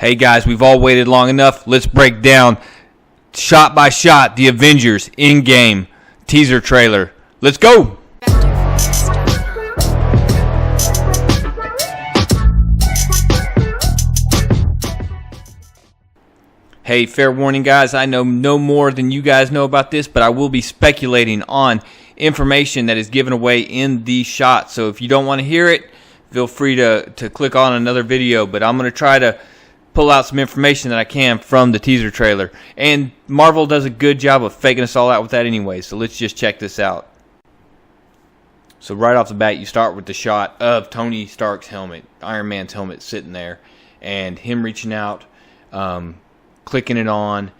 Hey guys, we've all waited long enough. Let's break down shot by shot the Avengers End Game teaser trailer. Let's go! Hey, fair warning guys, I know no more than you guys know about this, but I will be speculating on information that is given away in these shots. So if you don't want to hear it, feel free to click on another video, but I'm going to try to pull out some information that I can from the teaser trailer. And Marvel does a good job of faking us all out with that anyway, so let's just check this out. So right off the bat, you start with the shot of Tony Stark's helmet, Iron Man's helmet, sitting there, and him reaching out, clicking it on,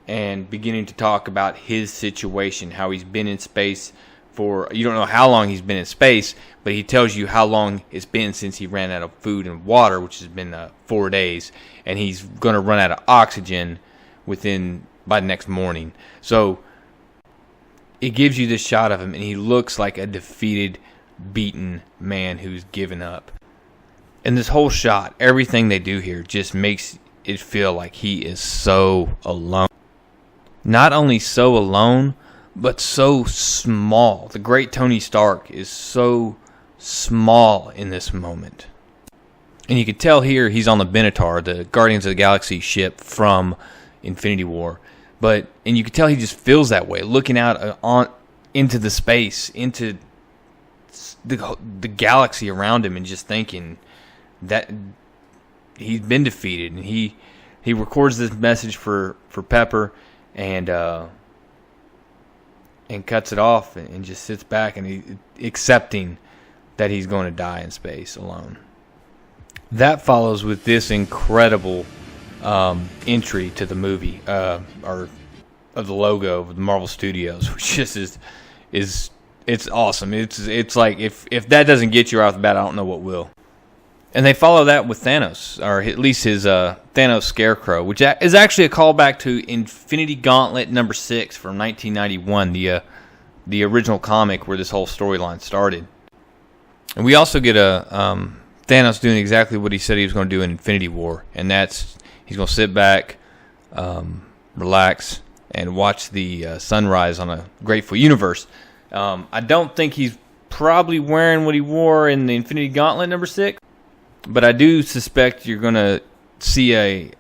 and beginning to talk about his situation, how he's been in space for, you don't know how long he's been in space, but he tells you how long it's been since he ran out of food and water, which has been 4 days, and he's going to run out of oxygen by next morning. So it gives you this shot of him, and he looks like a defeated, beaten man who's given up. And this whole shot, everything they do here just makes it feel like he is so alone. Not only so alone, but so small. The great Tony Stark is so small in this moment. And you can tell here he's on the Benatar, the Guardians of the Galaxy ship from Infinity War. And you can tell he just feels that way, looking out into the space, into the galaxy around him, and just thinking that he's been defeated. And he records this message for Pepper, and cuts it off and just sits back and he accepting that he's going to die in space alone. That follows with this incredible entry to the movie, or of the logo of the Marvel Studios, which just is it's awesome. It's like if that doesn't get you off the bat, I don't know what will. And they follow that with Thanos, or at least his Thanos Scarecrow, which is actually a callback to Infinity Gauntlet number 6 from 1991, the original comic where this whole storyline started. And we also get Thanos doing exactly what he said he was going to do in Infinity War, and that's he's going to sit back, relax, and watch the sunrise on a grateful universe. I don't think he's probably wearing what he wore in the Infinity Gauntlet number 6. But I do suspect you're going to see a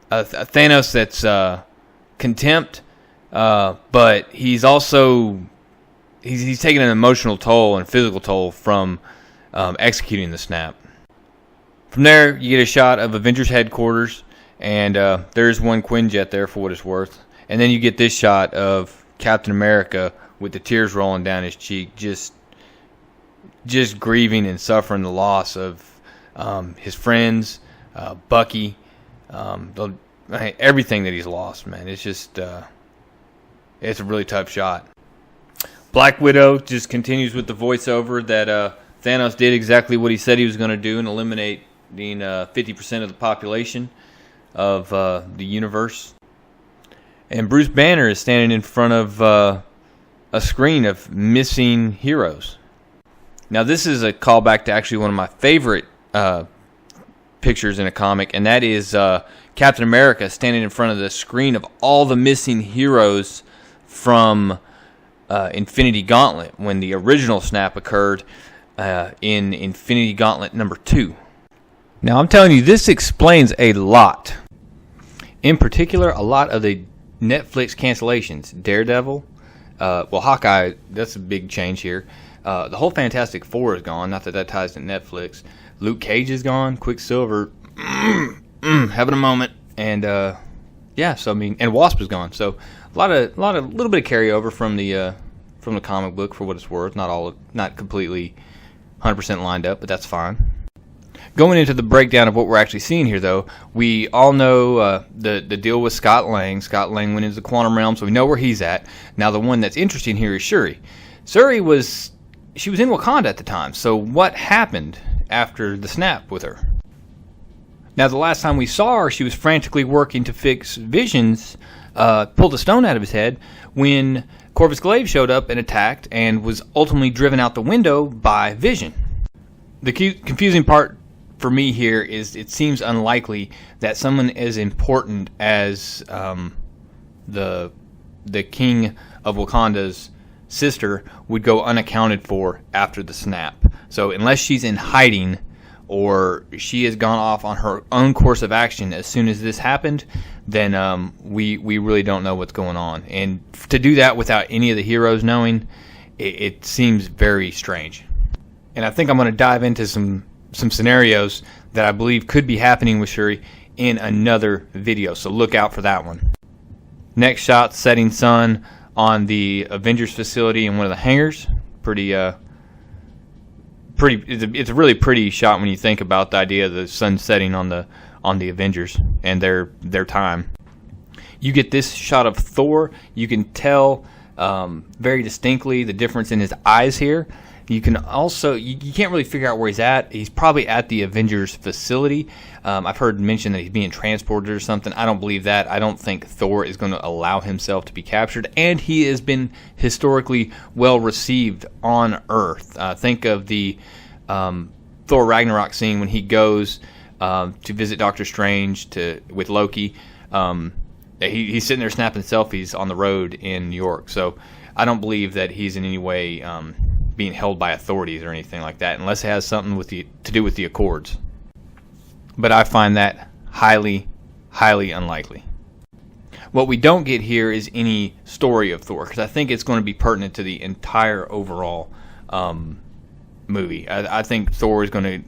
Thanos that's contempt, but he's also he's taking an emotional toll and physical toll from executing the snap. From there, you get a shot of Avengers headquarters, and there's one Quinjet there for what it's worth. And then you get this shot of Captain America with the tears rolling down his cheek, just grieving and suffering the loss of his friends, Bucky, everything that he's lost, man. It's just, it's a really tough shot. Black Widow just continues with the voiceover that Thanos did exactly what he said he was going to do and eliminate 50% of the population of the universe. And Bruce Banner is standing in front of a screen of missing heroes. Now, this is a callback to actually one of my favorite pictures in a comic, and that is Captain America standing in front of the screen of all the missing heroes from Infinity Gauntlet when the original snap occurred in Infinity Gauntlet number 2. Now, I'm telling you, this explains a lot. In particular, a lot of the Netflix cancellations. Daredevil, Hawkeye, that's a big change here. The whole Fantastic Four is gone. Not that ties to Netflix. Luke Cage is gone. Quicksilver, having a moment. And and Wasp is gone. So a little bit of carryover from the comic book for what it's worth. Not completely 100% lined up, but that's fine. Going into the breakdown of what we're actually seeing here, though, we all know the deal with Scott Lang. Scott Lang went into the quantum realm, so we know where he's at. Now, the one that's interesting here is Shuri. Shuri was in Wakanda at the time, so what happened after the snap with her? Now, the last time we saw her, she was frantically working to fix Vision's, pull the stone out of his head, when Corvus Glaive showed up and attacked and was ultimately driven out the window by Vision. The confusing part for me here is it seems unlikely that someone as important as the king of Wakanda's sister would go unaccounted for after the snap. So unless she's in hiding or she has gone off on her own course of action as soon as this happened, then we really don't know what's going on. And to do that without any of the heroes knowing, it seems very strange. And I think I'm going to dive into some scenarios that I believe could be happening with Shuri in another video, so look out for that one. Next shot, setting sun on the Avengers facility in one of the hangars. It's a really pretty shot when you think about the idea of the sun setting on the Avengers and their time. You get this shot of Thor. You can tell very distinctly the difference in his eyes here. You can also, you can't really figure out where he's at. He's probably at the Avengers facility. I've heard mention that he's being transported or something. I don't believe that. I don't think Thor is going to allow himself to be captured. And he has been historically well received on Earth. Think of the Thor Ragnarok scene when he goes to visit Doctor Strange with Loki. He's sitting there snapping selfies on the road in New York. So I don't believe that he's in any way being held by authorities or anything like that, unless it has something to do with the Accords. But I find that highly, highly unlikely. What we don't get here is any story of Thor, because I think it's going to be pertinent to the entire overall movie. I think Thor is going to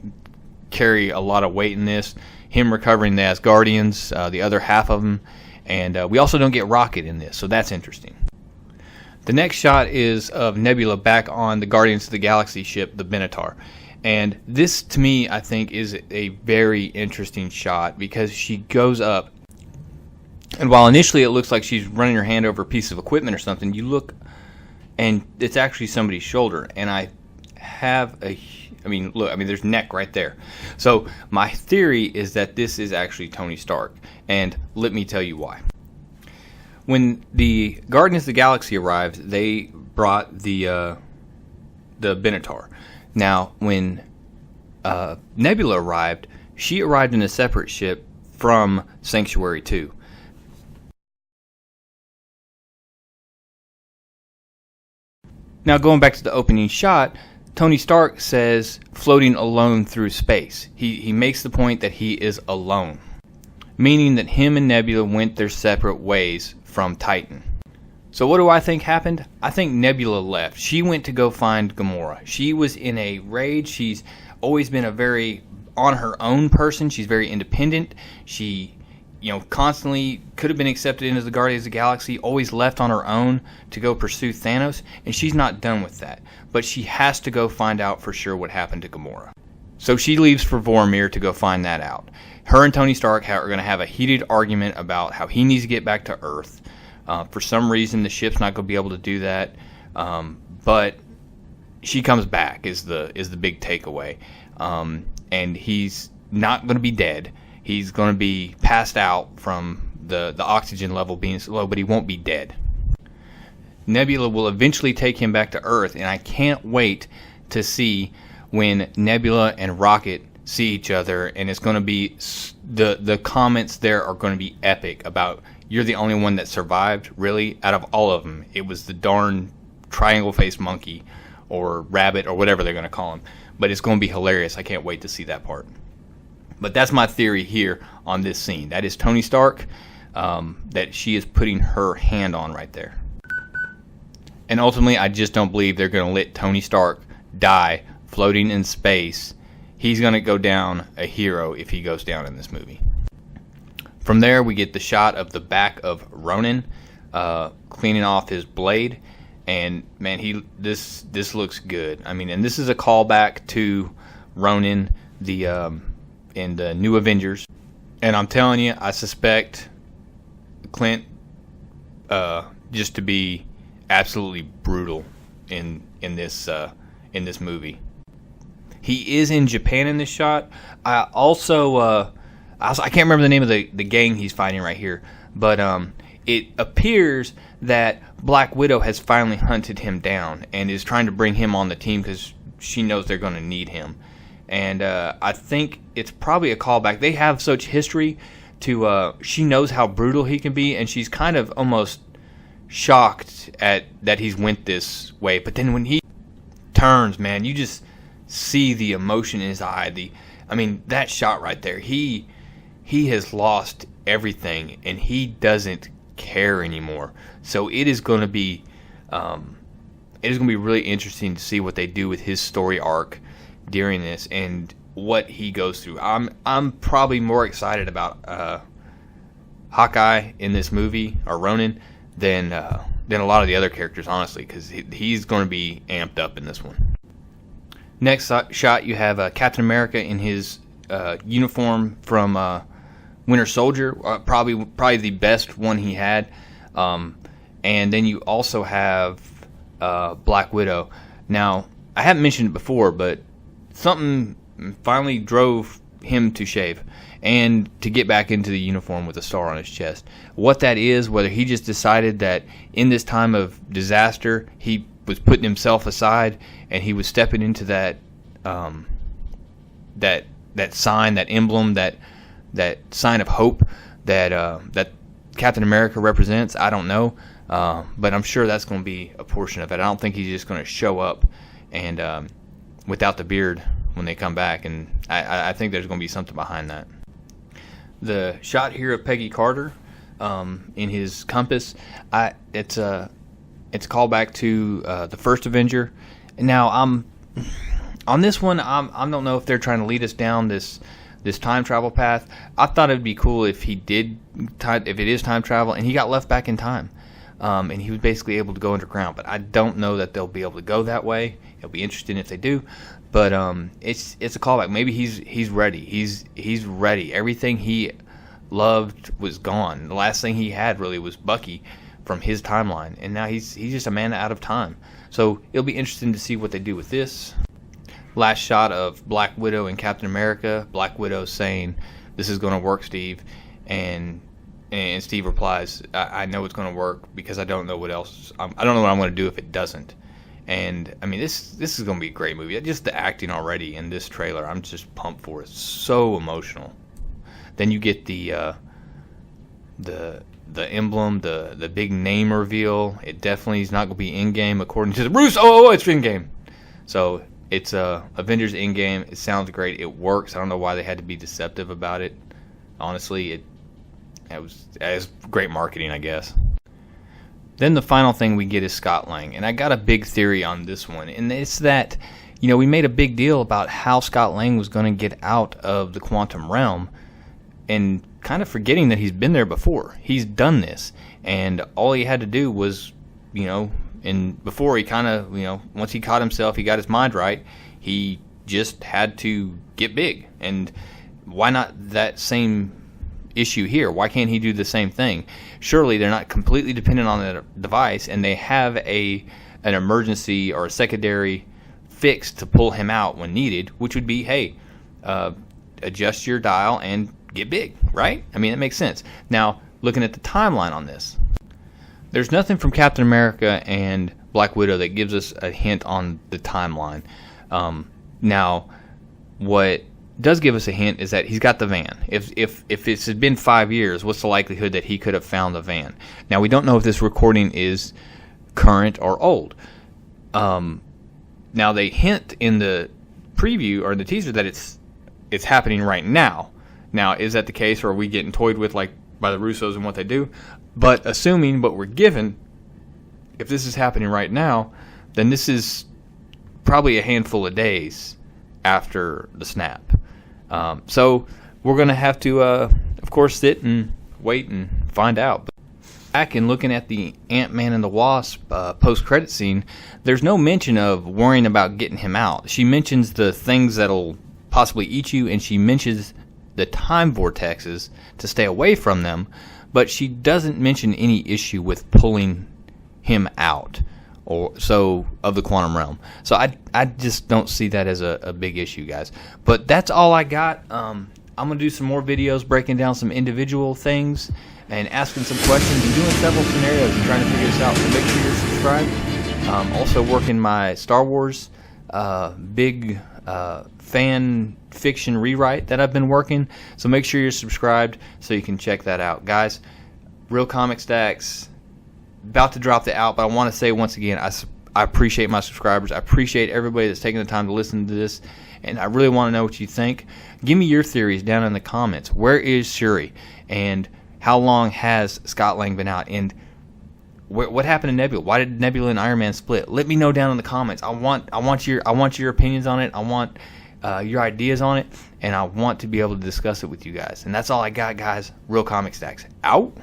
carry a lot of weight in this. Him recovering the Asgardians, the other half of them, and we also don't get Rocket in this, so that's interesting. The next shot is of Nebula back on the Guardians of the Galaxy ship, the Benatar. And this, to me, I think is a very interesting shot because she goes up. And while initially it looks like she's running her hand over a piece of equipment or something, you look and it's actually somebody's shoulder. And there's neck right there. So my theory is that this is actually Tony Stark. And let me tell you why. When the Guardians of the Galaxy arrived, they brought the Benatar. Now, when Nebula arrived, she arrived in a separate ship from Sanctuary 2. Now, going back to the opening shot, Tony Stark says floating alone through space. He makes the point that he is alone, meaning that him and Nebula went their separate ways from Titan. So what do I think happened? I think Nebula left. She went to go find Gamora. She was in a rage. She's always been a very on her own person. She's very independent. She, constantly could have been accepted into the Guardians of the Galaxy, always left on her own to go pursue Thanos, and she's not done with that. But she has to go find out for sure what happened to Gamora. So she leaves for Vormir to go find that out. Her and Tony Stark are going to have a heated argument about how he needs to get back to Earth. For some reason, the ship's not going to be able to do that. But she comes back is the big takeaway. And he's not going to be dead. He's going to be passed out from the oxygen level being so low, but he won't be dead. Nebula will eventually take him back to Earth, and I can't wait to see when Nebula and Rocket see each other, and it's going to be the comments there are going to be epic about you're the only one that survived. Really, out of all of them, it was the darn triangle-faced monkey or rabbit or whatever they're going to call him. But it's going to be hilarious. I can't wait to see that part. But that's my theory here on this scene. That is Tony Stark that she is putting her hand on right there. And ultimately, I just don't believe they're going to let Tony Stark die floating in space. He's going to go down a hero if he goes down in this movie. From there, we get the shot of the back of Ronan cleaning off his blade. And, man, this looks good. I mean, and this is a callback to Ronan in the New Avengers. And I'm telling you, I suspect Clint just to be absolutely brutal in this movie. He is in Japan in this shot. I can't remember the name of the gang he's fighting right here, but it appears that Black Widow has finally hunted him down and is trying to bring him on the team because she knows they're going to need him. and I think it's probably a callback. They have such history to she knows how brutal he can be, and she's kind of almost shocked at that he's went this way. But then when he turns, man, you just see the emotion in his eye. I mean, that shot right there. He has lost everything, and he doesn't care anymore. So it is going to be really interesting to see what they do with his story arc during this and what he goes through. I'm probably more excited about Hawkeye in this movie, or Ronin, than a lot of the other characters, honestly, because he's going to be amped up in this one. Next shot, you have Captain America in his uniform from Winter Soldier, probably the best one he had, and then you also have Black Widow. Now, I haven't mentioned it before, but something finally drove him to shave and to get back into the uniform with a star on his chest. What that is, whether he just decided that in this time of disaster he was putting himself aside and he was stepping into that that sign, that emblem, that sign of hope that Captain America represents, I don't know, but I'm sure that's going to be a portion of it. I don't think he's just going to show up and without the beard when they come back, and I think there's going to be something behind that. The shot here of Peggy Carter in his compass, it's a callback to the first Avenger. Now, on this one, I don't know if they're trying to lead us down this time travel path. I thought it'd be cool if if it is time travel and he got left back in time, and he was basically able to go underground. But I don't know that they'll be able to go that way. It'll be interesting if they do. But it's a callback. Maybe he's ready. He's ready. Everything he loved was gone. The last thing he had really was Bucky from his timeline, and now he's just a man out of time. So it'll be interesting to see what they do with this. Last shot of Black Widow and Captain America. Black Widow saying, "This is going to work, Steve," and Steve replies, "I know it's going to work because I don't know what else. I don't know what I'm going to do if it doesn't." And I mean, this is going to be a great movie. Just the acting already in this trailer, I'm just pumped for it. It's so emotional. Then you get the emblem, the big name reveal. It definitely is not going to be in game according to the Russo. Oh, it's in game. So it's Avengers End Game. It sounds great. It works. I don't know why they had to be deceptive about it. Honestly, it was great marketing, I guess. Then the final thing we get is Scott Lang, and I got a big theory on this one, and it's that, we made a big deal about how Scott Lang was going to get out of the quantum realm, and kind of forgetting that he's been there before. He's done this, and all he had to do was, and before he kind of, once he caught himself, he got his mind right, he just had to get big. And why not that same issue here? Why can't he do the same thing? Surely they're not completely dependent on the device, and they have an emergency or a secondary fix to pull him out when needed, which would be, hey, adjust your dial and get big, right? I mean, it makes sense. Now, looking at the timeline on this, there's nothing from Captain America and Black Widow that gives us a hint on the timeline. Now, what does give us a hint is that he's got the van. If it's been 5 years, what's the likelihood that he could have found the van? Now, we don't know if this recording is current or old. Now, they hint in the preview or in the teaser that it's happening right now. Now, is that the case, or are we getting toyed with like by the Russos and what they do? But assuming what we're given, if this is happening right now, then this is probably a handful of days after the snap. So we're going to have to, of course, sit and wait and find out. But back and looking at the Ant-Man and the Wasp post-credit scene, there's no mention of worrying about getting him out. She mentions the things that'll possibly eat you, and she mentions the time vortexes to stay away from them, but she doesn't mention any issue with pulling him out of the quantum realm. So I just don't see that as a big issue, guys. But that's all I got. I'm going to do some more videos breaking down some individual things and asking some questions and doing several scenarios and trying to figure this out. So make sure you're subscribed. Also working my Star Wars big fan fiction rewrite that I've been working. So make sure you're subscribed so you can check that out. Guys, Real Comic Stacks, about to drop the out, but I want to say once again, I appreciate my subscribers. I appreciate everybody that's taking the time to listen to this, and I really want to know what you think. Give me your theories down in the comments. Where is Shuri? And how long has Scott Lang been out? And what happened to Nebula? Why did Nebula and Iron Man split? Let me know down in the comments. I want your opinions on it. I want your ideas on it, and I want to be able to discuss it with you guys. And that's all I got, guys. Real Comic Stacks out.